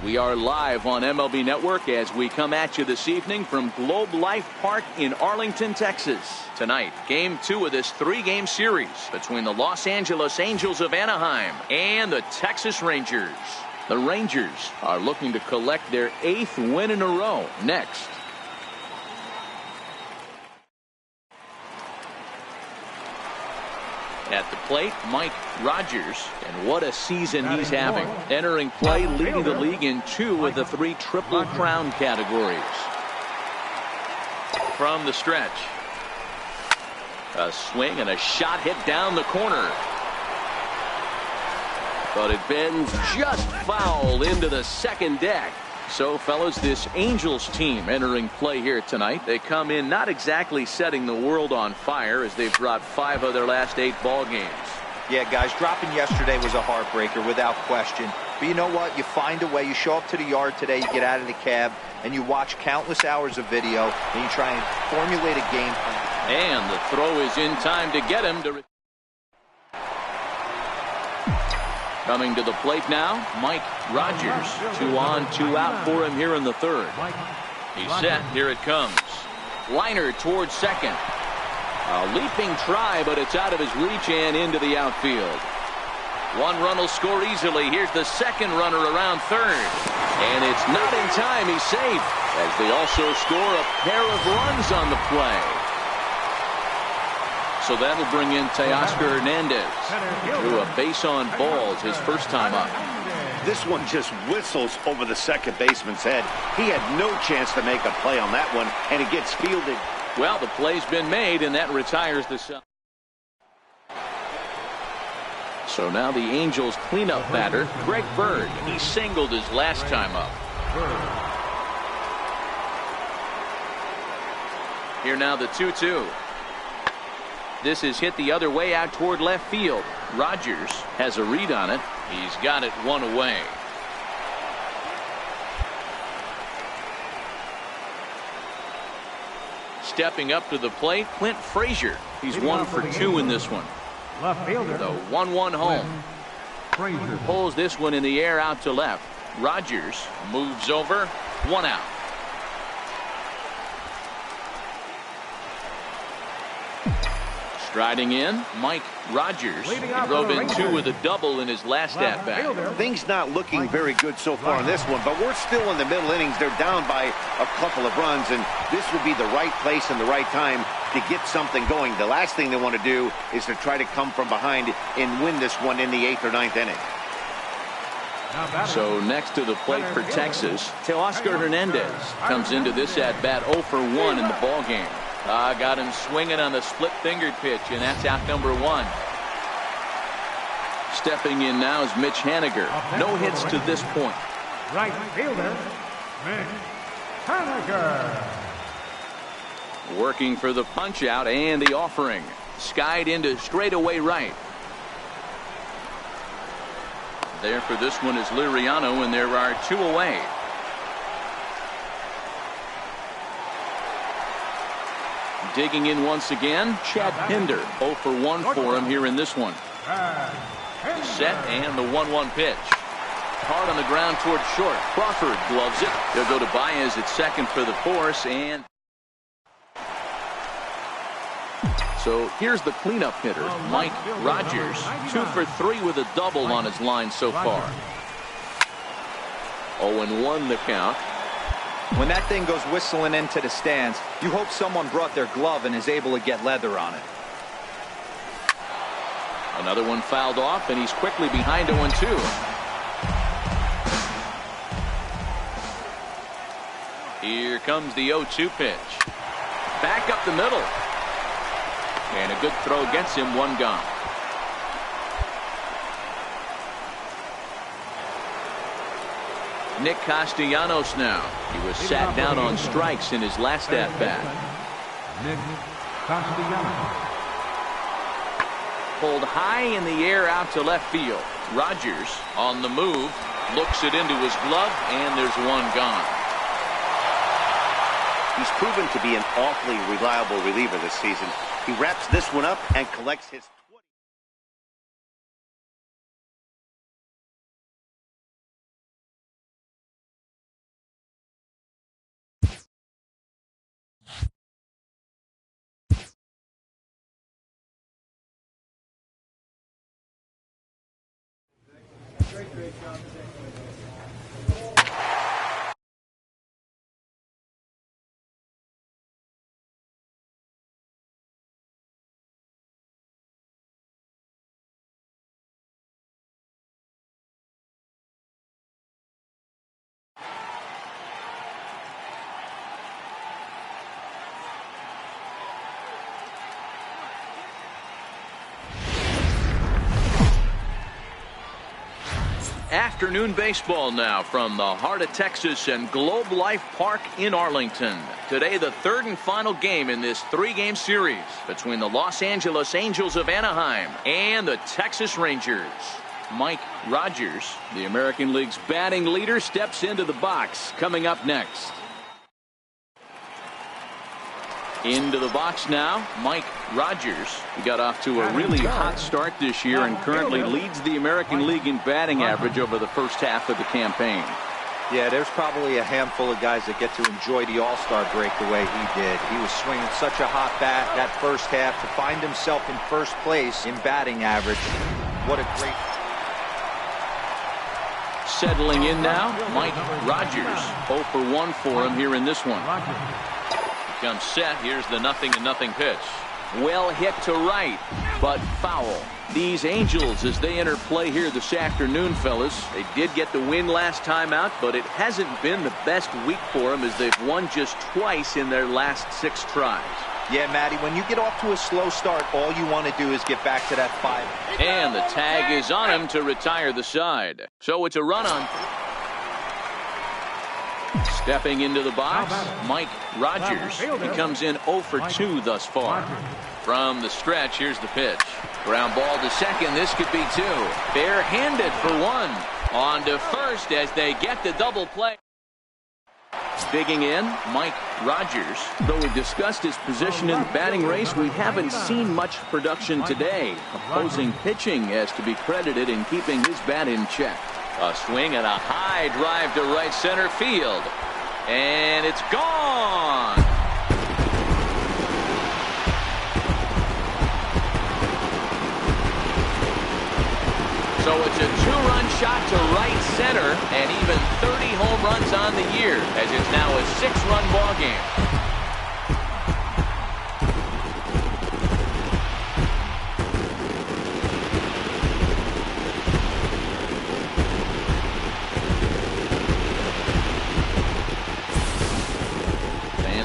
We are live on MLB Network as we come at you this evening from Globe Life Park in Arlington, Texas. Tonight, Game 2 of this 3-game series between the Los Angeles Angels of Anaheim and the Texas Rangers. The Rangers are looking to collect their 8th win in a row next. At the plate, Mike Rogers, and what a season he's having. Entering play, leading the league in 2 of the 3 Triple Crown categories. From the stretch, a swing and a shot hit down the corner. But it bends just foul into the second deck. So, fellas, this Angels team entering play here tonight. They come in not exactly setting the world on fire as they've dropped 5 of their last 8 ball games. Yeah, guys, dropping yesterday was a heartbreaker without question. But you know what? You find a way. You show up to the yard today, you get out of the cab, and you watch countless hours of video, and you try and formulate a game plan. And the throw is in time to get him to... Coming to the plate now, Mike Rogers. 2 on, 2 out for him here in the 3rd. He's set. Here it comes. Liner towards second. A leaping try, but it's out of his reach and into the outfield. 1 run will score easily. Here's the second runner around 3rd. And it's not in time. He's safe as they also score a pair of runs on the play. So that'll bring in Teoscar Hernandez. Threw a base on balls his first time up. This one just whistles over the second baseman's head. He had no chance to make a play on that one, and it gets fielded. Well, the play's been made, and that retires the side. So now the Angels cleanup batter, Greg Bird. He singled his last time up. Here now the 2-2. This is hit the other way out toward left field. Rogers has a read on it. He's got it 1 away. Stepping up to the plate, Clint Frazier. He's 1 for 2 in this one. Left fielder. The 1-1 home. Frazier Pulls this one in the air out to left. Rogers moves over. 1 out. Striding in, Mike Rogers. He drove in 2 with a double in his last at-bat. Things not looking very good so far in this one, but we're still in the middle innings. They're down by a couple of runs, and this would be the right place and the right time to get something going. The last thing they want to do is to try to come from behind and win this one in the 8th or 9th inning. So next to the plate for Texas, Teoscar Hernandez comes into this at-bat 0 for 1 in the ballgame. Got him swinging on the split-fingered pitch, and that's out number 1. Stepping in now is Mitch Haniger. No hits to this point. right fielder, Mitch Haniger. Working for the punch-out and the offering. Skied into straightaway right. There for this one is Liriano, and there are 2 away. Digging in once again, Chad Pinder. 0 for 1 for him here in this one. Set and the 1-1 pitch. Hard on the ground toward short. Crawford gloves it. They'll go to Baez at second for the force. And so here's the cleanup hitter, Mike Rogers. 2 for 3 with a double on his line so far. 0-1 the count. When that thing goes whistling into the stands, you hope someone brought their glove and is able to get leather on it. Another one fouled off, and he's quickly behind 0-2. Here comes the 0-2 pitch. Back up the middle. And a good throw gets him, 1 gone. Nick Castellanos now. He was sat down on strikes in his last at-bat. Nick Castellanos. Pulled high in the air out to left field. Rogers on the move. Looks it into his glove, and there's 1 gone. He's proven to be an awfully reliable reliever this season. He wraps this one up and collects his Afternoon baseball now from the heart of Texas and Globe Life Park in Arlington. Today, the third and final game in this three-game series between the Los Angeles Angels of Anaheim and the Texas Rangers. Mike Rogers, the American League's batting leader, steps into the box. Coming up next. Into the box now, Mike Rogers. He got off to a really hot start this year and currently leads the American League in batting average over the first half of the campaign. Yeah, there's probably a handful of guys that get to enjoy the All-Star break the way he did. He was swinging such a hot bat that first half to find himself in first place in batting average. What a great... Settling in now, Mike Rogers. 0 for 1 for him here in this one. Comes set. Here's the 0-0 pitch. Well hit to right, but foul. These Angels, as they enter play here this afternoon, fellas, they did get the win last time out, but it hasn't been the best week for them as they've won just twice in their last 6 tries. Yeah, Matty, when you get off to a slow start, all you want to do is get back to that 5. And the tag is on him to retire the side. So it's a run on. Stepping into the box, Mike Rogers. He comes in 0 for 2 thus far. From the stretch, here's the pitch. Ground ball to second. This could be 2. Bare-handed for 1. On to first as they get the double play. Digging in, Mike Rogers. Though we've discussed his position in the batting race, we haven't seen much production today. Opposing pitching has to be credited in keeping his bat in check. A swing and a high drive to right center field. And it's gone. So it's a 2-run shot to right center and even 30 home runs on the year as it's now a 6-run ball game.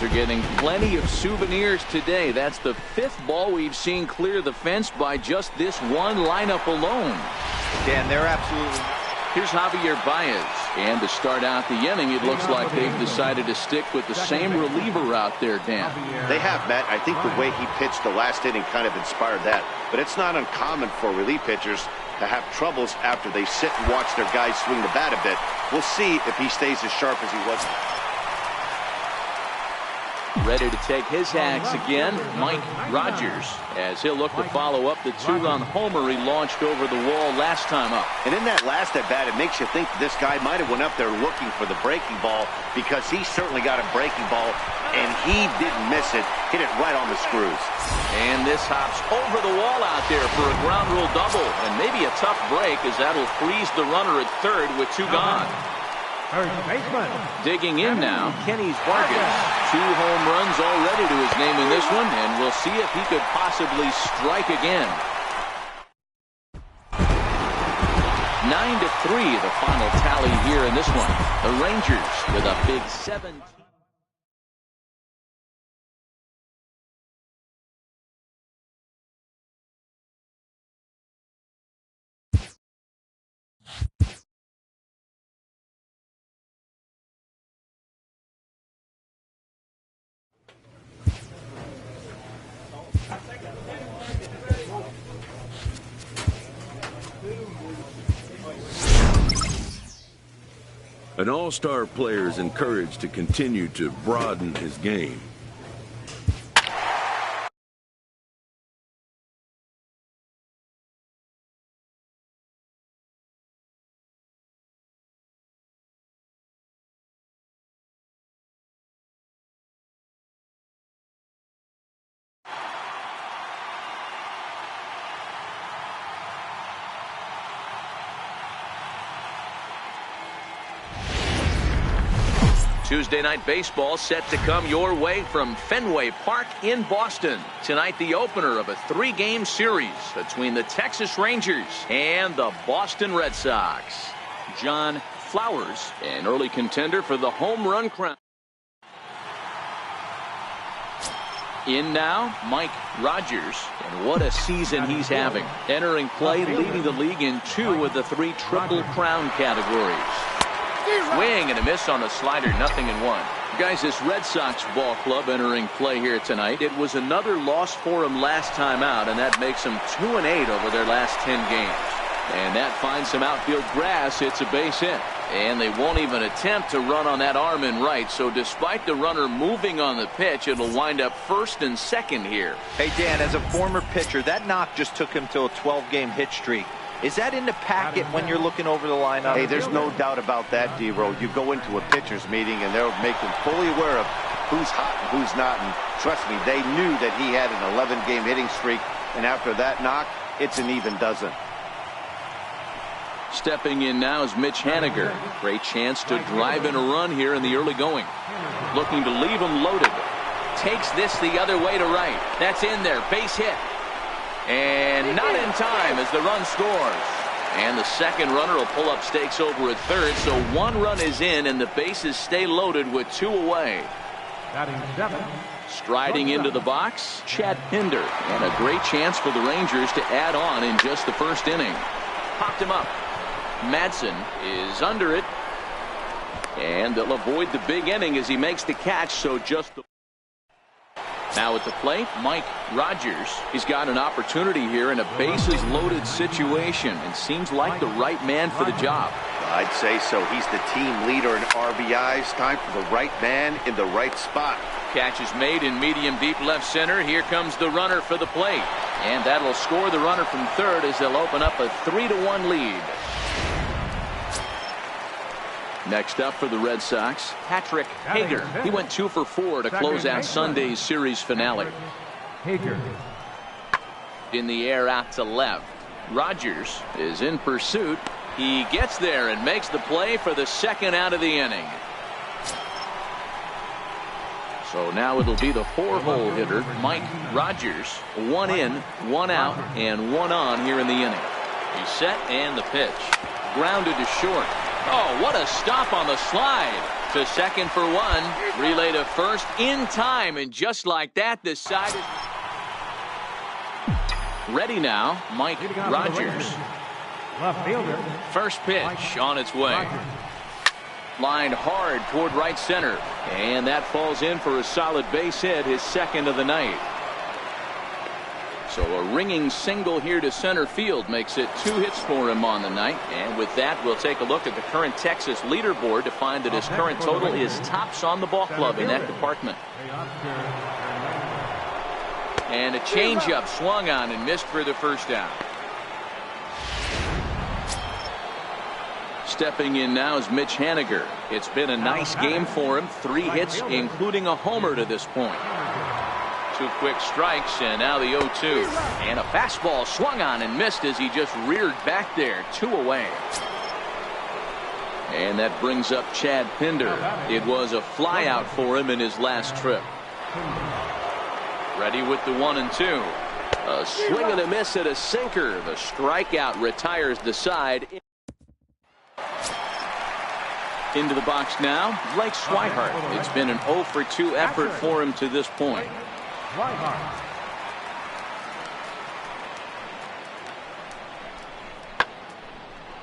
Are getting plenty of souvenirs today. That's the 5th ball we've seen clear the fence by just this one lineup alone. Dan, they're absolutely... Here's Javier Baez. And to start out the inning, it looks like they've decided to stick with the same reliever out there, Dan. They have, Matt. I think the way he pitched the last inning kind of inspired that. But it's not uncommon for relief pitchers to have troubles after they sit and watch their guys swing the bat a bit. We'll see if he stays as sharp as he was. Ready to take his axe again, Mike Rogers, as he'll look to follow up the 2-run homer he launched over the wall last time up. And in that last at-bat, it makes you think this guy might have went up there looking for the breaking ball, because he certainly got a breaking ball, and he didn't miss it. Hit it right on the screws. And this hops over the wall out there for a ground rule double, and maybe a tough break as that'll freeze the runner at third with 2 gone. Digging in now, Kenny Vargas. 2 home runs already to his name in this one, and we'll see if he could possibly strike again. 9-3 the final tally here in this one. The Rangers with a big 7. An all-star player is encouraged to continue to broaden his game. Tuesday Night Baseball set to come your way from Fenway Park in Boston. Tonight, the opener of a 3-game series between the Texas Rangers and the Boston Red Sox. John Flowers, an early contender for the home run crown. In now, Mike Rogers, and what a season he's having. Entering play, leading the league in 2 of the 3 Triple Crown categories. Swing and a miss on a slider, 0-1. Guys, this Red Sox ball club entering play here tonight. It was another loss for them last time out, and that makes them 2-8 over their last 10 games. And that finds some outfield grass. It's a base hit. And they won't even attempt to run on that arm in right. So despite the runner moving on the pitch, it'll wind up first and second here. Hey, Dan, as a former pitcher, that knock just took him to a 12-game hit streak. Is that in the packet when you're looking over the lineup? Hey, there's no doubt about that, D-Row. You go into a pitcher's meeting, and they'll make him fully aware of who's hot and who's not. And trust me, they knew that he had an 11-game hitting streak. And after that knock, it's an even dozen. Stepping in now is Mitch Haniger. Great chance to drive in a run here in the early going. Looking to leave him loaded. Takes this the other way to right. That's in there. Base hit. And not in time as the run scores. And the second runner will pull up stakes over at third. So 1 run is in and the bases stay loaded with 2 away. Striding into the box, Chad Pinder. And a great chance for the Rangers to add on in just the first inning. Popped him up. Madsen is under it. And they'll avoid the big inning as he makes the catch. So just the... Now at the plate, Mike Rogers. He's got an opportunity here in a bases loaded situation and seems like the right man for the job. I'd say so. He's the team leader in RBIs. Time for the right man in the right spot. Catch is made in medium deep left center. Here comes the runner for the plate. And that'll score the runner from third as they'll open up a 3-1 lead. Next up for the Red Sox, Patrick Hager. He went 2 for 4 to close out Sunday's series finale. Hager. In the air out to left. Rogers is in pursuit. He gets there and makes the play for the second out of the inning. So now it'll be the 4-hole hitter, Mike Rogers. 1 in, 1 out, and 1 on here in the inning. He's set and the pitch. Grounded to short. Oh, what a stop on the slide. To second for 1. Relay to first in time. And just like that, the side is ready now. Mike Rogers. Left fielder. First pitch on its way. Lined hard toward right center. And that falls in for a solid base hit, his second of the night. So a ringing single here to center field makes it 2 hits for him on the night. And with that, we'll take a look at the current Texas leaderboard to find that his current total is tops on the ball club in that department. And a changeup swung on and missed for the first down. Stepping in now is Mitch Haniger. It's been a nice game for him. 3 hits, including a homer to this point. 2 quick strikes, and now the 0-2. And a fastball swung on and missed as he just reared back there. 2 away. And that brings up Chad Pinder. It was a flyout for him in his last trip. Ready with the 1 and 2. A swing and a miss at a sinker. The strikeout retires the side. Into the box now, Blake Swihart. It's been an 0 for 2 effort for him to this point.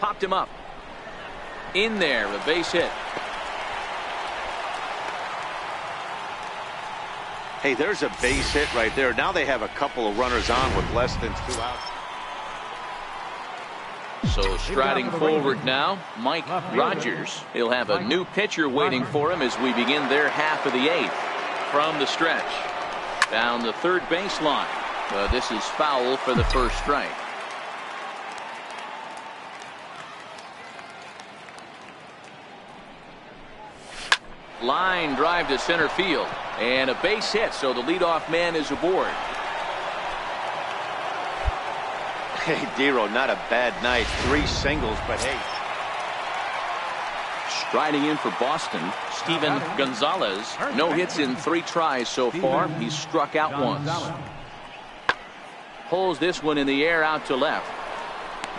Popped him up. In there, a base hit. Hey, there's a base hit right there. Now they have a couple of runners on with less than 2 outs. So striding forward now, Mike Rogers. He'll have a new pitcher waiting for him as we begin their half of the 8th. From the stretch. Down the third baseline. This is foul for the first strike. Line drive to center field. And a base hit, so the leadoff man is aboard. Hey, Dero, not a bad night. 3 singles, but hey. Riding in for Boston, Steven Gonzalez. No hits in 3 tries so far. He's struck out once. Pulls this one in the air out to left.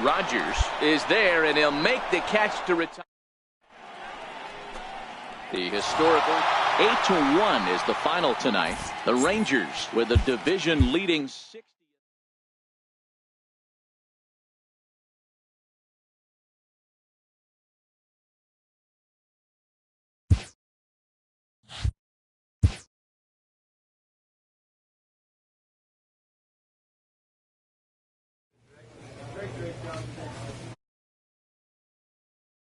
Rogers is there, and he'll make the catch to retire. The historical 8-1 is the final tonight. The Rangers with a division leading 60.